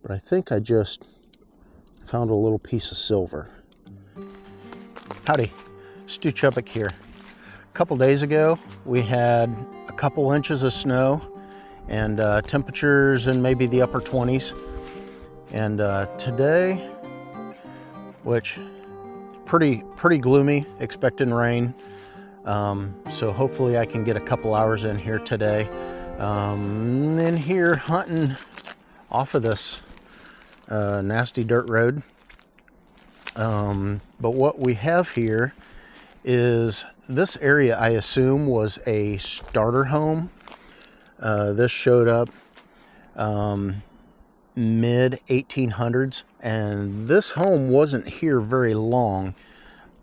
but I think I just found a little piece of silver. Howdy, Stu Chubbuck here. A couple days ago, we had a couple inches of snow and temperatures in maybe the upper 20s. And today, which pretty gloomy, expecting rain. So hopefully I can get a couple hours in here today. In here hunting off of this nasty dirt road. But what we have here is this area, I assume, was a starter home. This showed up mid 1800s, and this home wasn't here very long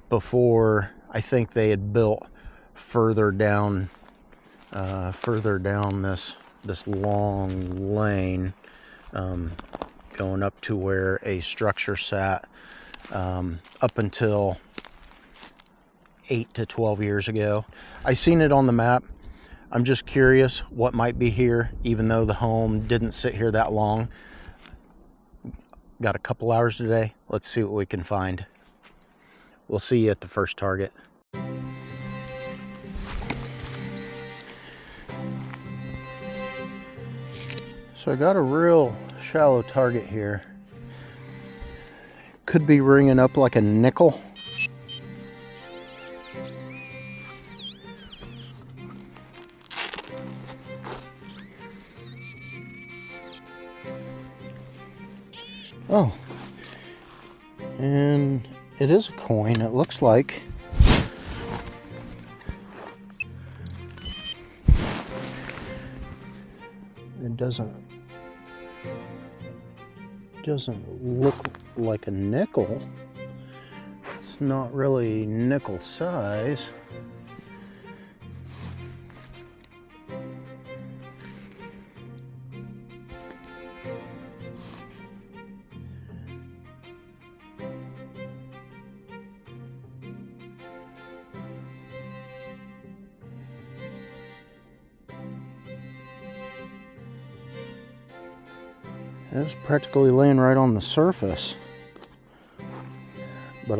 before I think they had built further down this long lane, going up to where a structure sat up until 8 to 12 years ago. I seen it on the map. I'm just curious what might be here, even though the home didn't sit here that long. Got a couple hours today. Let's see what we can find. We'll see you at the first target. So I got a real shallow target here. Could be ringing up like a nickel. Oh, and it is a coin, it looks like. It doesn't look like a nickel. It's not really nickel size. It was practically laying right on the surface. But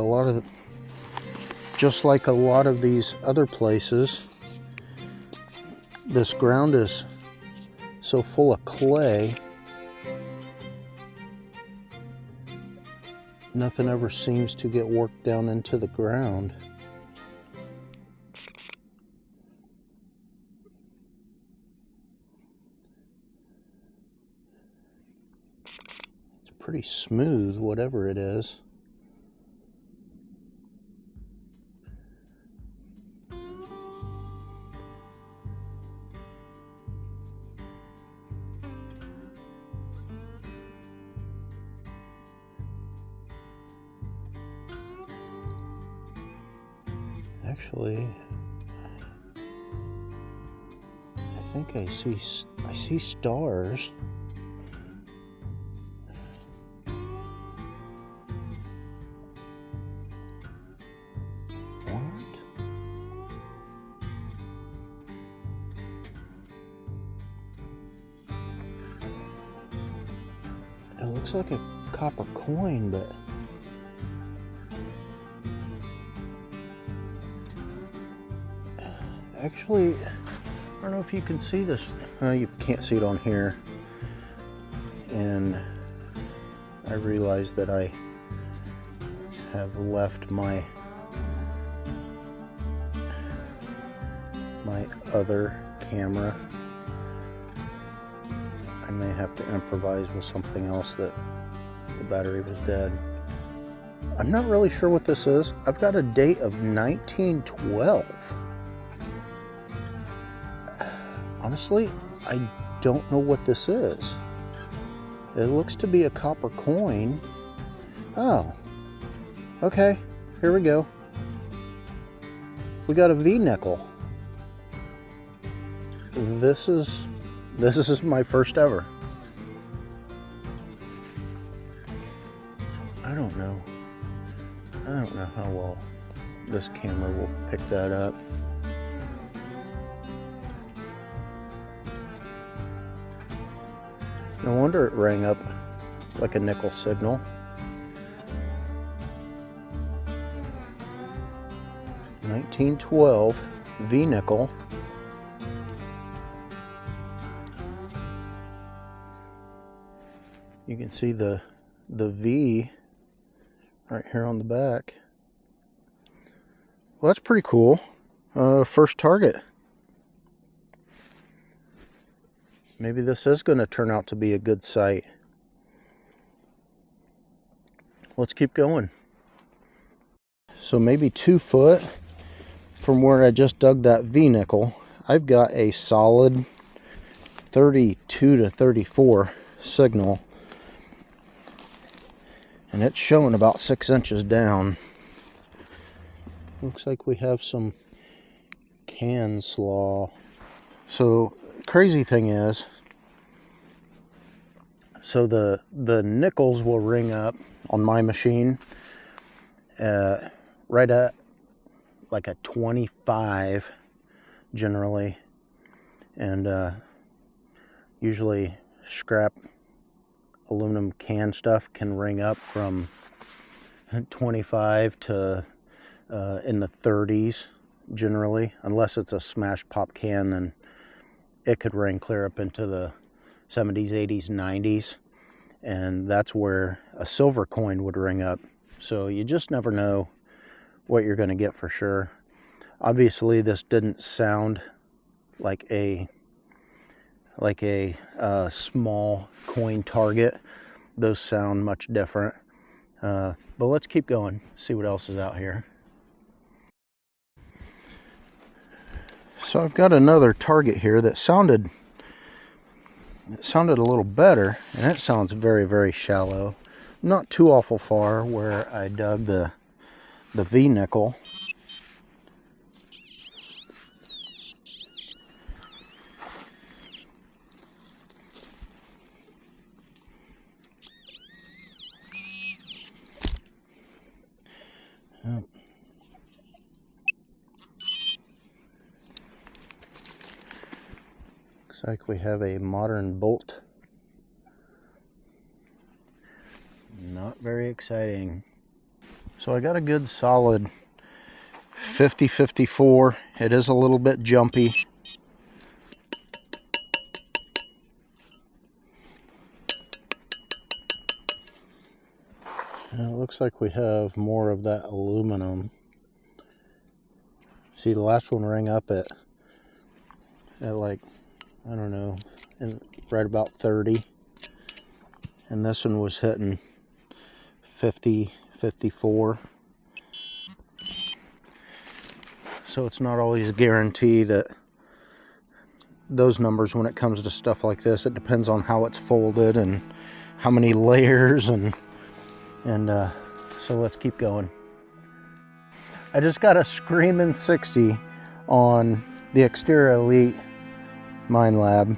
just like a lot of these other places, this ground is so full of clay, nothing ever seems to get worked down into the ground. Pretty smooth, whatever it is. Actually, I think I see stars. It looks like a copper coin, but actually, I don't know if you can see this. You can't see it on here. And I realized that I have left my other camera. I may have to improvise with something else that the battery was dead. I'm not really sure what this is. I've got a date of 1912. Honestly, I don't know what this is. It looks to be a copper coin. Oh, okay, here we go. We got a V-nickel. This is my first ever. I don't know how well this camera will pick that up. No wonder it rang up like a nickel signal. $1912 V nickel. You can see the V right here on the back. Well, that's pretty cool. First target. Maybe this is going to turn out to be a good sight. Let's keep going. So maybe 2 foot from where I just dug that V nickel, I've got a solid 32 to 34 signal. And it's showing about 6 inches down. Looks like we have some can slaw. So crazy thing is, so the nickels will ring up on my machine right at like a 25 generally, and usually scrap aluminum can stuff can ring up from 25 to in the 30s generally, unless it's a smash pop can, then it could ring clear up into the 70s, 80s, 90s, and that's where a silver coin would ring up. So you just never know what you're going to get for sure. Obviously this didn't sound like a small coin target. Those sound much different. But let's keep going, see what else is out here. So I've got another target here that sounded a little better, and it sounds very, very shallow. Not too awful far where I dug the V nickel. Looks like we have a modern bolt. Not very exciting. So I got a good solid 50-54. It is a little bit jumpy. It looks like we have more of that aluminum. See, the last one rang up at like, I don't know, right about 30. And this one was hitting 50, 54. So it's not always a guarantee that those numbers, when it comes to stuff like this, it depends on how it's folded and how many layers, and so let's keep going. I just got a Screamin' 60 on the Xterra Elite Minelab.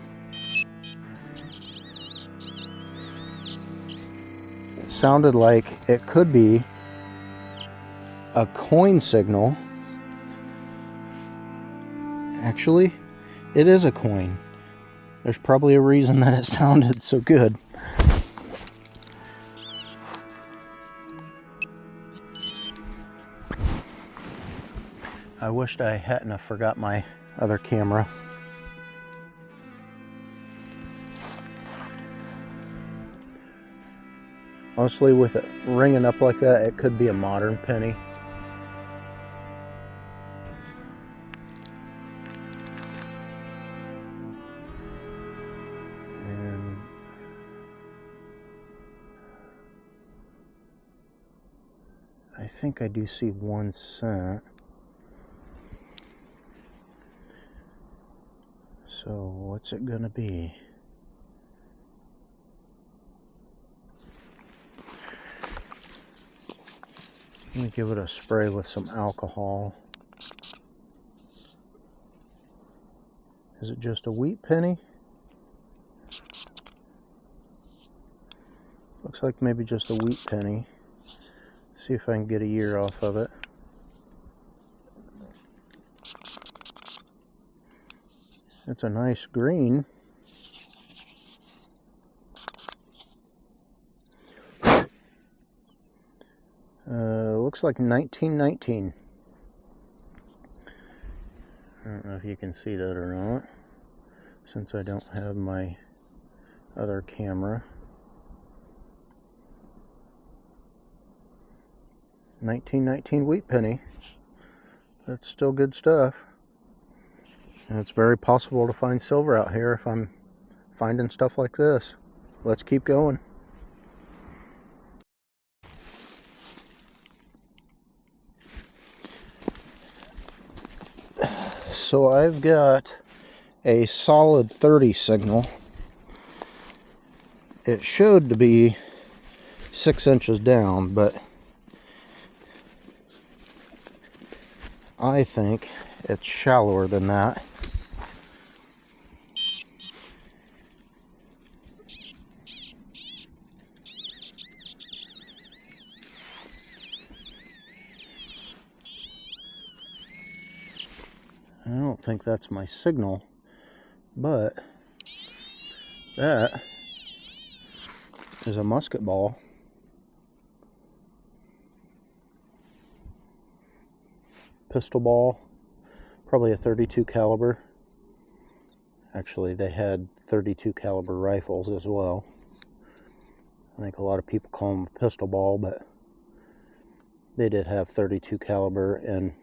It sounded like it could be a coin signal. Actually, it is a coin. There's probably a reason that it sounded so good. I wished I hadn't forgot my other camera. Honestly, with it ringing up like that, it could be a modern penny. And I think I do see 1 cent. So what's it gonna be? Let me give it a spray with some alcohol. Is it just a wheat penny? Looks like maybe just a wheat penny. Let's see if I can get a year off of it. It's a nice green. looks like 1919. I don't know if you can see that or not, since I don't have my other camera. 1919 wheat penny. That's still good stuff. And it's very possible to find silver out here if I'm finding stuff like this. Let's keep going. So I've got a solid 30 signal. It showed to be 6 inches down, but I think it's shallower than that. I don't think that's my signal, but that is a musket ball. Pistol ball, probably a 32 caliber. Actually, they had 32 caliber rifles as well. I think a lot of people call them a pistol ball, but they did have 32 caliber and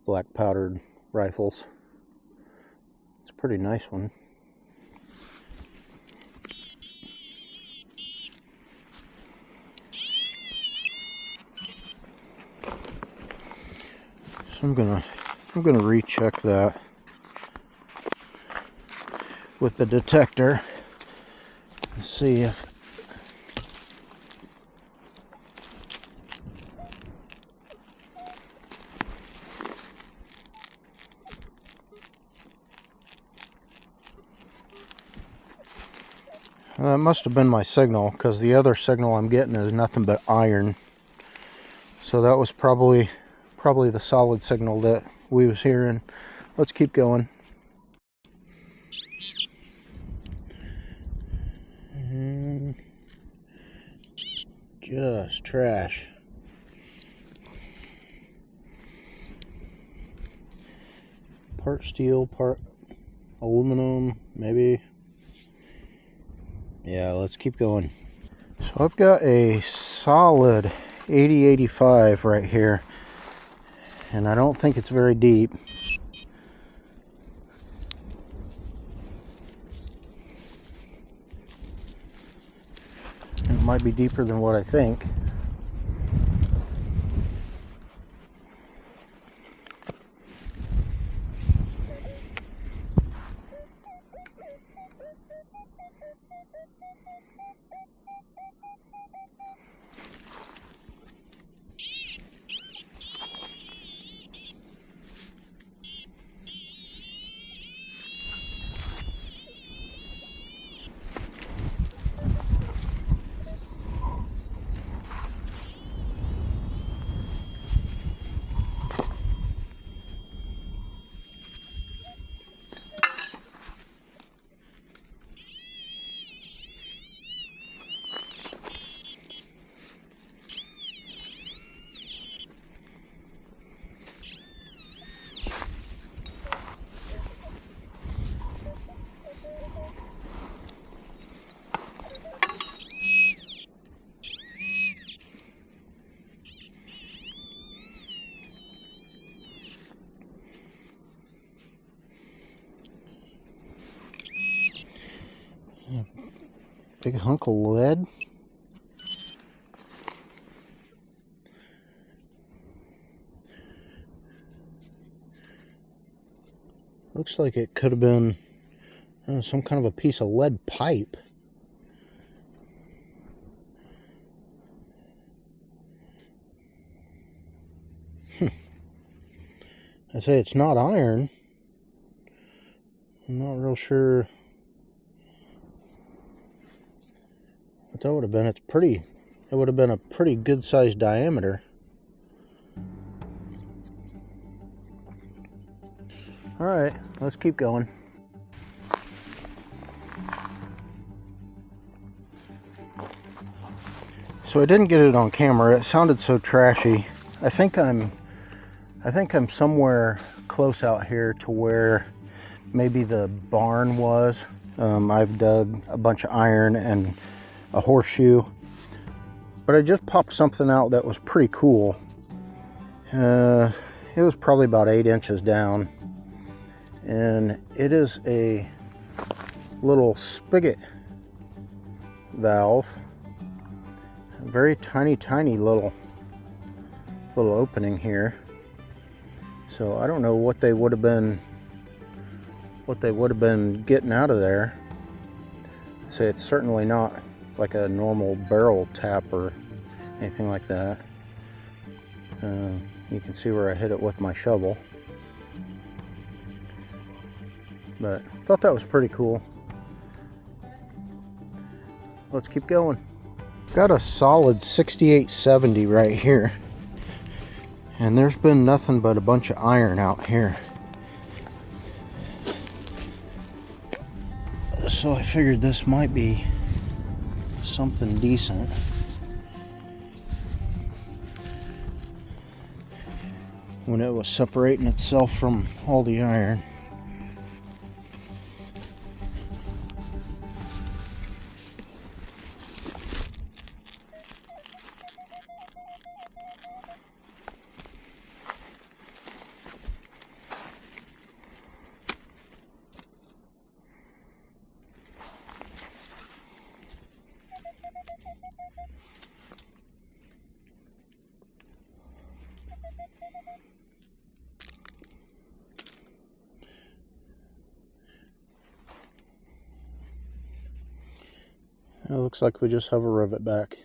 black powdered rifles. It's a pretty nice one. So I'm gonna recheck that with the detector and see if that must have been my signal, because the other signal I'm getting is nothing but iron. So that was probably the solid signal that we was hearing. Let's keep going. And just trash. Part steel, part aluminum, maybe. Yeah, let's keep going. So I've got a solid 80-85 right here, and I don't think it's very deep. It might be deeper than what I think. Big hunk of lead. Looks like it could have been some kind of a piece of lead pipe. I say it's not iron. I'm not real sure what that would have been. It would have been a pretty good sized diameter. All right, let's keep going. So I didn't get it on camera. It sounded so trashy. I think I'm somewhere close out here to where maybe the barn was. I've dug a bunch of iron and a horseshoe, but I just popped something out that was pretty cool. It was probably about 8 inches down, and it is a little spigot valve. Very tiny little opening here. So I don't know what they would have been getting out of there. I'd say it's certainly not like a normal barrel tap or anything like that. You can see where I hit it with my shovel, but I thought that was pretty cool. Let's keep going. Got a solid 6870 right here, and there's been nothing but a bunch of iron out here. So I figured this might be something decent. When it was separating itself from all the iron. It looks like we just have a rivet back.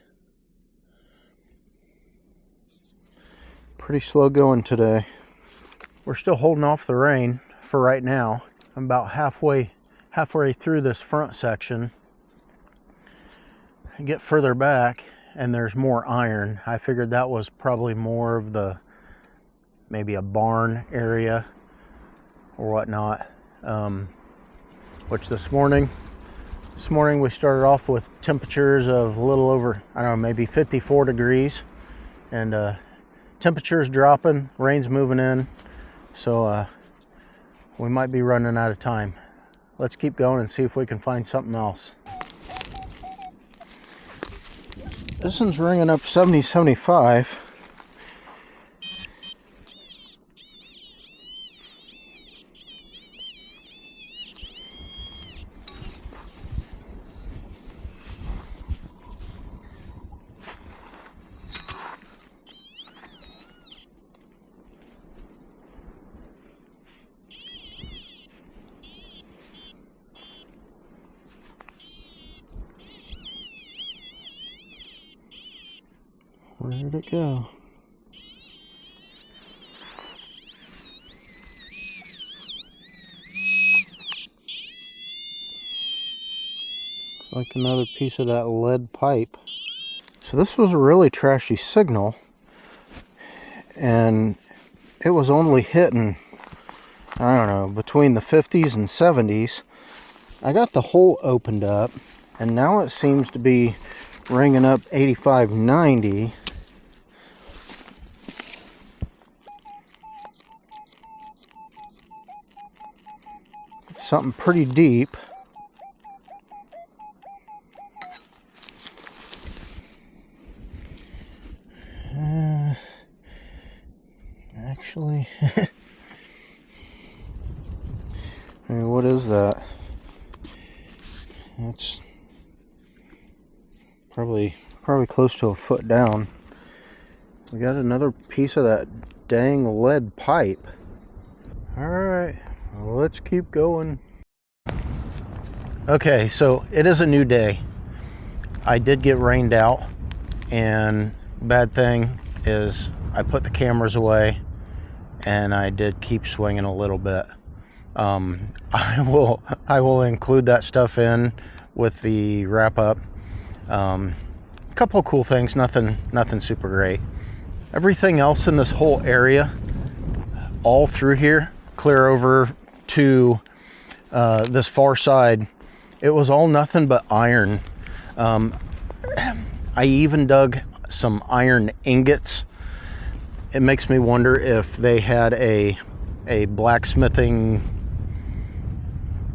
Pretty slow going today. We're still holding off the rain for right now. I'm about halfway through this front section. I get further back and there's more iron. I figured that was probably more of the, maybe a barn area or whatnot. Which this morning we started off with temperatures of a little over, I don't know, maybe 54 degrees, and temperatures dropping, rain's moving in, so we might be running out of time. Let's keep going and see if we can find something else. This one's ringing up 70-75. Where did it go? Looks like another piece of that lead pipe. So this was a really trashy signal, and it was only hitting, I don't know, between the 50s and 70s. I got the hole opened up, and now it seems to be ringing up 85-90. It's something pretty deep. Actually, I mean, what is that? It's probably close to a foot down. We got another piece of that dang lead pipe. All right, well, let's keep going. Okay, so it is a new day. I did get rained out, and bad thing is I put the cameras away, and I did keep swinging a little bit. I will include that stuff in with the wrap up. A couple of cool things, nothing super great. Everything else in this whole area, all through here, clear over to this far side, it was all nothing but iron. I even dug some iron ingots. It makes me wonder if they had a blacksmithing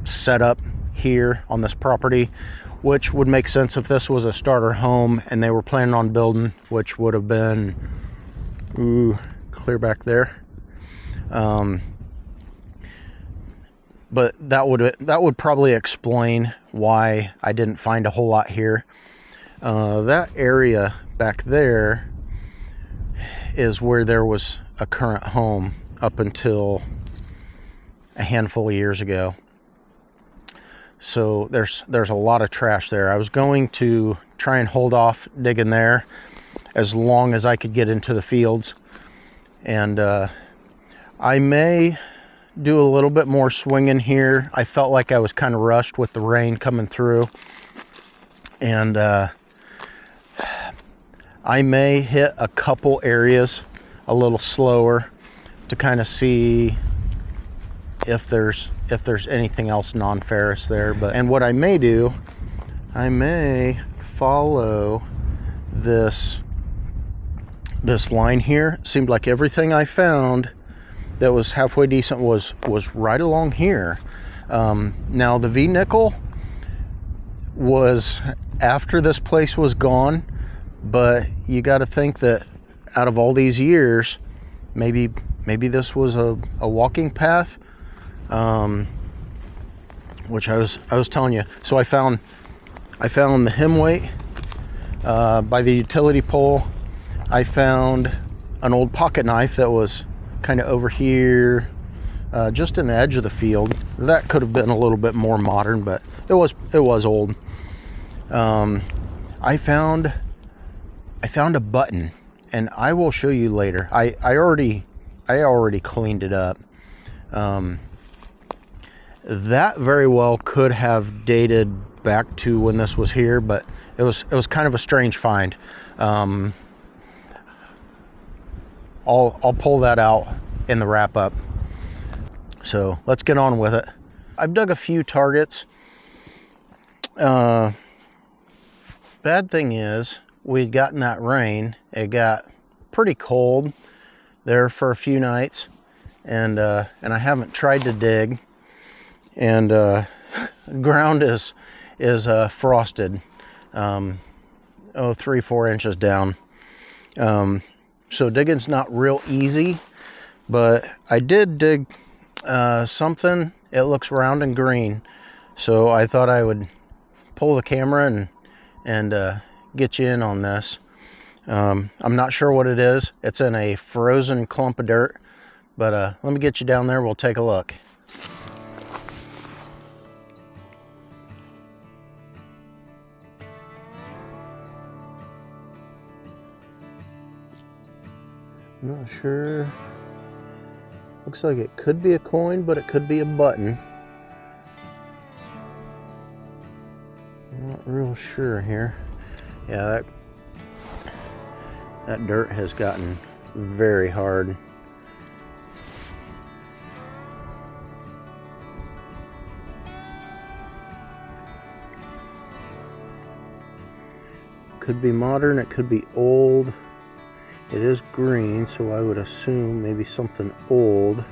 setup here on this property, which would make sense if this was a starter home and they were planning on building, which would have been clear back there. But that would probably explain why I didn't find a whole lot here. That area back there is where there was a current home up until a handful of years ago. So there's a lot of trash there. I was going to try and hold off digging there as long as I could get into the fields. And I may do a little bit more swinging here. I felt like I was kind of rushed with the rain coming through. And I may hit a couple areas a little slower to kind of see if there's anything else non-ferrous there. And what I may do, I may follow this line here. It seemed like everything I found that was halfway decent was right along here. Now the V-nickel was after this place was gone, but you got to think that out of all these years, maybe this was a walking path, which I was telling you. So I found the hem weight by the utility pole. I found an old pocket knife that was kind of over here, just in the edge of the field. That could have been a little bit more modern, but it was old. I found a button, and I will show you later. I already cleaned it up. That very well could have dated back to when this was here, but it was kind of a strange find. I'll pull that out in the wrap up. So let's get on with it. I've dug a few targets. Bad thing is we'd gotten that rain. It got pretty cold there for a few nights, and I haven't tried to dig. And ground is frosted, 3-4 inches down. So digging's not real easy, but I did dig something. It looks round and green, so I thought I would pull the camera and get you in on this. I'm not sure what it is. It's in a frozen clump of dirt, but let me get you down there. We'll take a look. I'm not sure. Looks like it could be a coin, but it could be a button. I'm not real sure here. Yeah, that dirt has gotten very hard. Could be modern, it could be old. It is green, so I would assume maybe something old.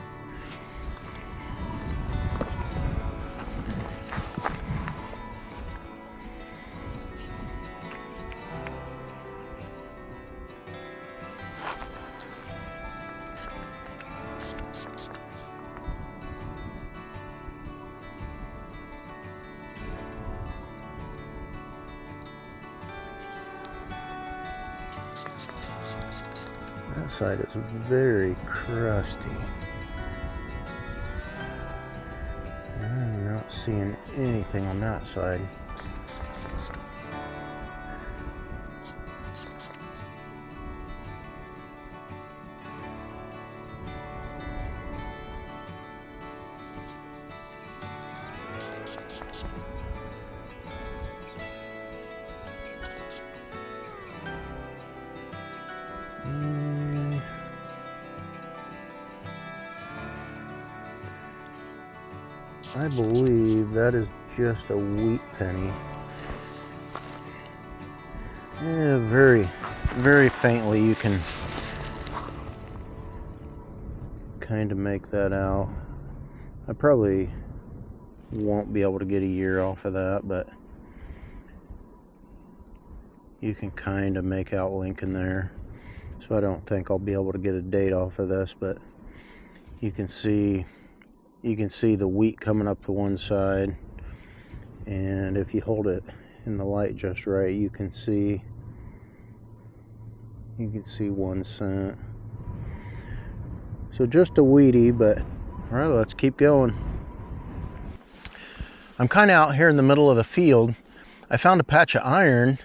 That side is very crusty. I'm not seeing anything on that side. I believe that is just a wheat penny. Yeah, very, very faintly you can kind of make that out. I probably won't be able to get a year off of that, but you can kind of make out Lincoln there. So I don't think I'll be able to get a date off of this, but you can see the wheat coming up to one side, and if you hold it in the light just right, you can see 1 cent. So just a wheatie, but all right, let's keep going. I'm kind of out here in the middle of the field. I found a patch of iron.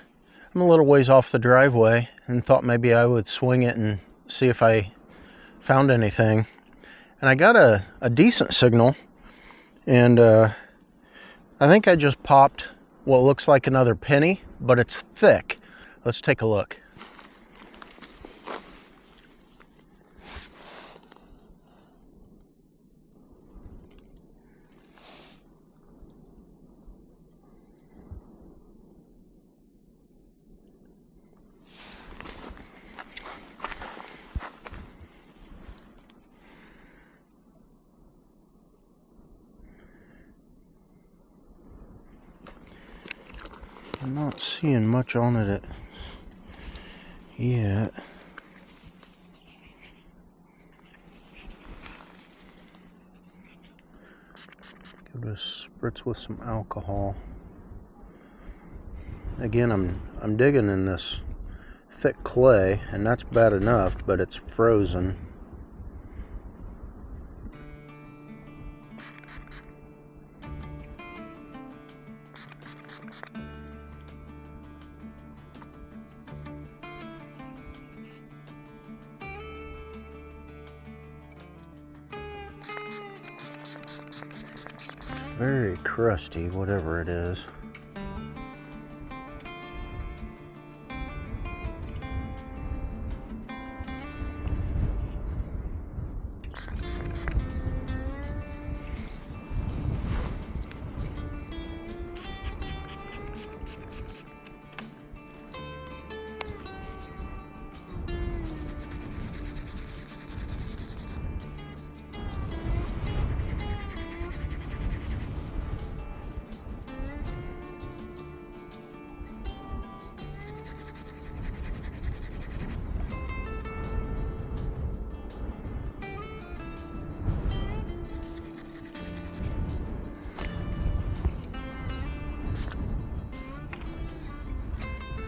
I'm a little ways off the driveway and thought maybe I would swing it and see if I found anything. And I got a decent signal, and I think I just popped what looks like another penny, but it's thick. Let's take a look. I'm not seeing much on it yet. Give it a spritz with some alcohol. Again, I'm digging in this thick clay, and that's bad enough, but it's frozen. Very crusty, whatever it is.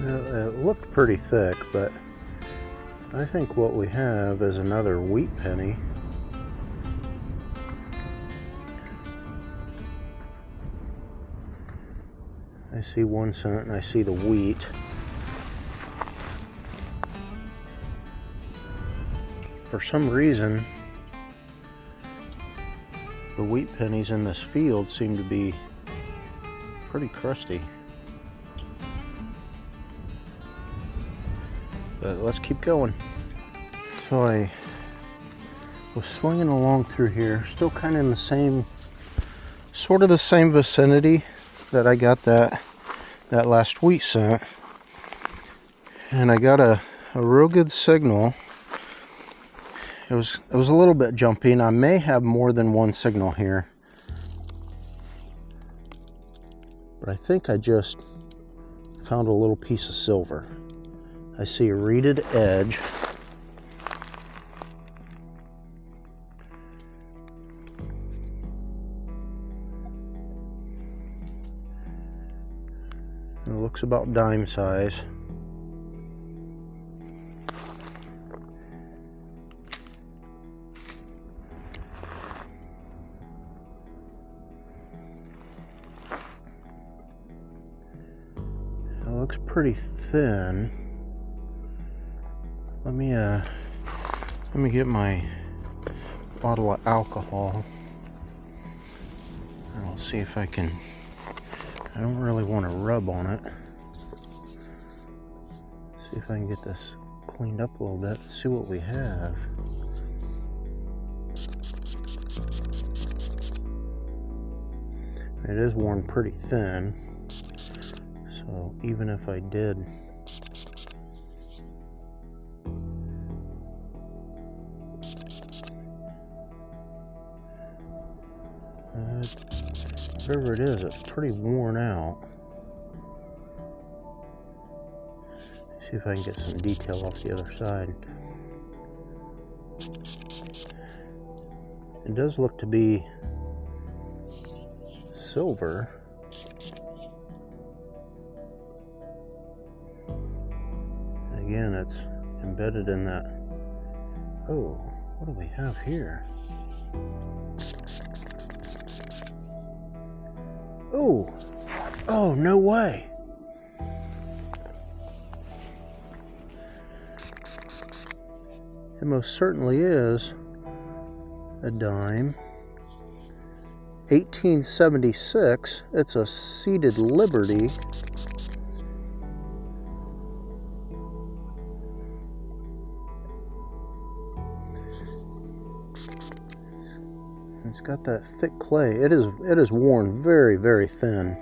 It looked pretty thick, but I think what we have is another wheat penny. I see 1 cent and I see the wheat. For some reason, the wheat pennies in this field seem to be pretty crusty. But let's keep going. So I was swinging along through here, still kind of in the same, sort of the same vicinity that I got that last wheat cent. And I got a real good signal. It was a little bit jumpy, and I may have more than one signal here. But I think I just found a little piece of silver. I see a reeded edge. It looks about dime size. It looks pretty thin. Let me get my bottle of alcohol, and I'll see if I can. I don't really want to rub on it. See if I can get this cleaned up a little bit. See what we have. It is worn pretty thin, so even if I did Whatever it is, it's pretty worn out. Let's see if I can get some detail off the other side. It does look to be silver. And again, it's embedded in that. Oh, what do we have here? Oh, oh, no way. It most certainly is a dime. 1876. It's a seated Liberty. It's got that thick clay. It is worn very, very thin.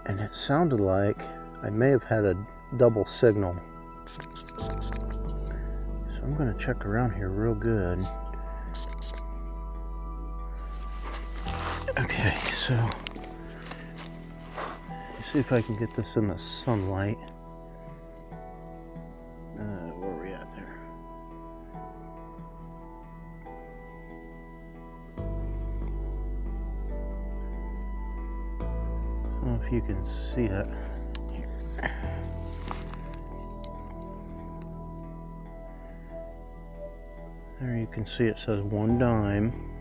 And it sounded like I may have had a double signal. So I'm going to check around here real good. Okay, so let's see if I can get this in the sunlight. Where are we at there? I don't know if you can see that. Here. There you can see it says 1 dime.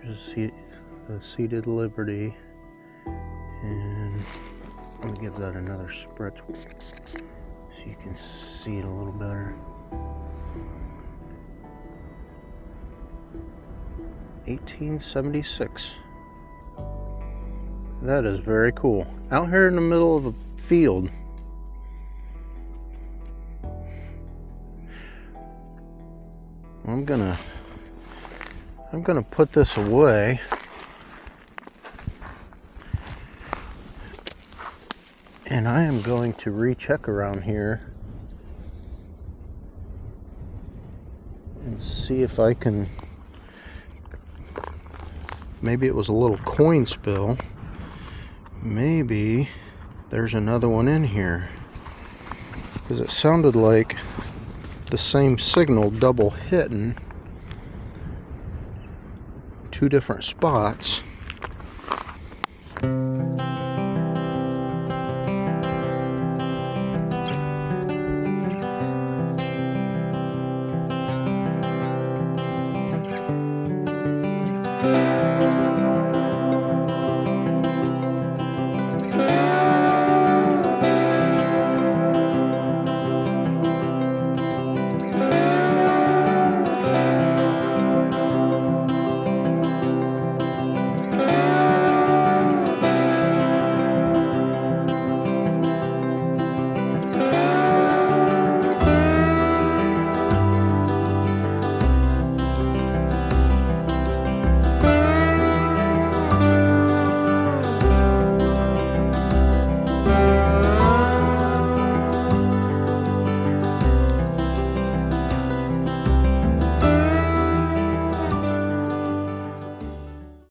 There's the seated Liberty. And I'm going to give that another spritz so you can see it a little better. 1876. That is very cool. Out here in the middle of a field. I'm gonna put this away. And I am going to recheck around here and see if I can. Maybe it was a little coin spill. Maybe there's another one in here, because it sounded like the same signal double hitting 2 different spots.